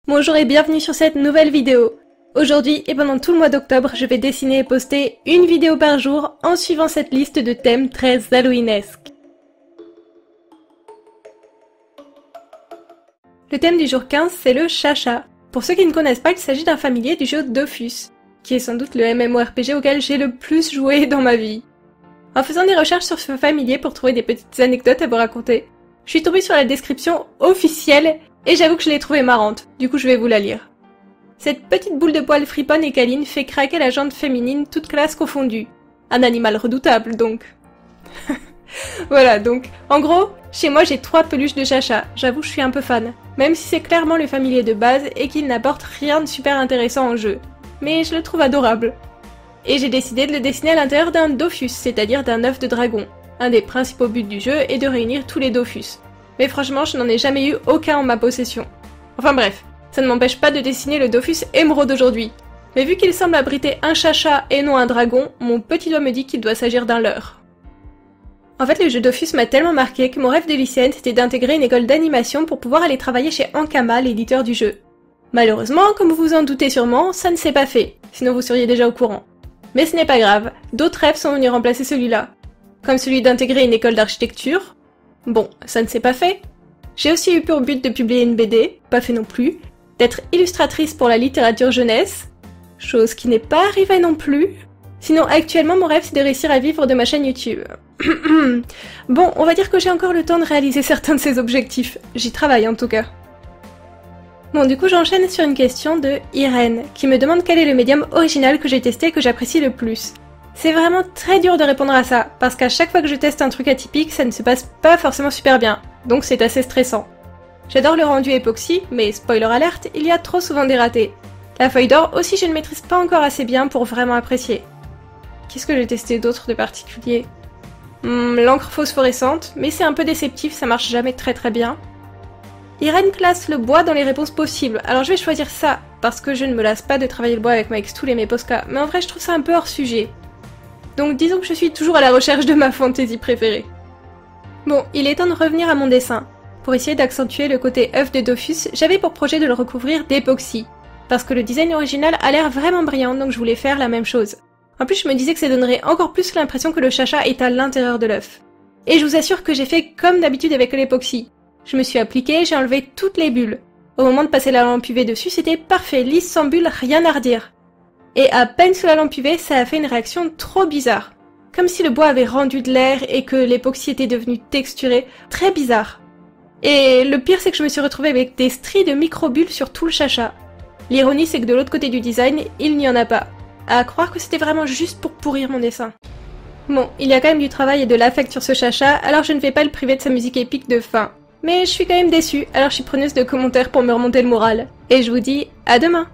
Bonjour et bienvenue sur cette nouvelle vidéo. Aujourd'hui et pendant tout le mois d'octobre, je vais dessiner et poster une vidéo par jour en suivant cette liste de thèmes très halloweenesques. Le thème du jour 15, c'est le chacha. Pour ceux qui ne connaissent pas, il s'agit d'un familier du jeu Dofus, qui est sans doute le MMORPG auquel j'ai le plus joué dans ma vie. En faisant des recherches sur ce familier pour trouver des petites anecdotes à vous raconter, je suis tombée sur la description officielle et j'avoue que je l'ai trouvée marrante, du coup je vais vous la lire. Cette petite boule de poils friponne et câline fait craquer la jante féminine toute classe confondue. Un animal redoutable donc. Voilà, donc, en gros, chez moi j'ai 3 peluches de chacha, j'avoue je suis un peu fan, même si c'est clairement le familier de base et qu'il n'apporte rien de super intéressant au jeu. Mais je le trouve adorable. Et j'ai décidé de le dessiner à l'intérieur d'un Dofus, c'est-à-dire d'un œuf de dragon. Un des principaux buts du jeu est de réunir tous les Dofus. Mais franchement, je n'en ai jamais eu aucun en ma possession. Enfin bref, ça ne m'empêche pas de dessiner le Dofus émeraude aujourd'hui. Mais vu qu'il semble abriter un chacha et non un dragon, mon petit doigt me dit qu'il doit s'agir d'un leurre. En fait, le jeu Dofus m'a tellement marqué que mon rêve de lycéenne c'était d'intégrer une école d'animation pour pouvoir aller travailler chez Ankama, l'éditeur du jeu. Malheureusement, comme vous vous en doutez sûrement, ça ne s'est pas fait, sinon vous seriez déjà au courant. Mais ce n'est pas grave, d'autres rêves sont venus remplacer celui-là. Comme celui d'intégrer une école d'architecture. Bon, ça ne s'est pas fait. J'ai aussi eu pour but de publier une BD, pas fait non plus, d'être illustratrice pour la littérature jeunesse, chose qui n'est pas arrivée non plus. Sinon, actuellement, mon rêve, c'est de réussir à vivre de ma chaîne YouTube. Bon, on va dire que j'ai encore le temps de réaliser certains de ces objectifs. J'y travaille en tout cas. Bon, du coup, j'enchaîne sur une question de Irène, qui me demande quel est le médium original que j'ai testé et que j'apprécie le plus. C'est vraiment très dur de répondre à ça, parce qu'à chaque fois que je teste un truc atypique, ça ne se passe pas forcément super bien, donc c'est assez stressant. J'adore le rendu époxy, mais spoiler alerte, il y a trop souvent des ratés. La feuille d'or aussi je ne maîtrise pas encore assez bien pour vraiment apprécier. Qu'est-ce que j'ai testé d'autre de particulier? L'encre phosphorescente, mais c'est un peu déceptif, ça marche jamais très bien. Irène classe le bois dans les réponses possibles, alors je vais choisir ça, parce que je ne me lasse pas de travailler le bois avec Max Tool et mes Posca, mais en vrai je trouve ça un peu hors sujet. Donc disons que je suis toujours à la recherche de ma fantaisie préférée. Bon, il est temps de revenir à mon dessin. Pour essayer d'accentuer le côté œuf de Dofus, j'avais pour projet de le recouvrir d'époxy, parce que le design original a l'air vraiment brillant, donc je voulais faire la même chose. En plus, je me disais que ça donnerait encore plus l'impression que le chacha est à l'intérieur de l'œuf. Et je vous assure que j'ai fait comme d'habitude avec l'époxy. Je me suis appliquée, j'ai enlevé toutes les bulles. Au moment de passer la lampe UV dessus, c'était parfait, lisse, sans bulles, rien à redire. Et à peine sous la lampe UV, ça a fait une réaction trop bizarre. Comme si le bois avait rendu de l'air et que l'époxy était devenu texturé, très bizarre. Et le pire, c'est que je me suis retrouvée avec des stries de micro-bulles sur tout le chacha. L'ironie, c'est que de l'autre côté du design, il n'y en a pas. À croire que c'était vraiment juste pour pourrir mon dessin. Bon, il y a quand même du travail et de l'affect sur ce chacha, alors je ne vais pas le priver de sa musique épique de fin. Mais je suis quand même déçue, alors je suis preneuse de commentaires pour me remonter le moral. Et je vous dis à demain!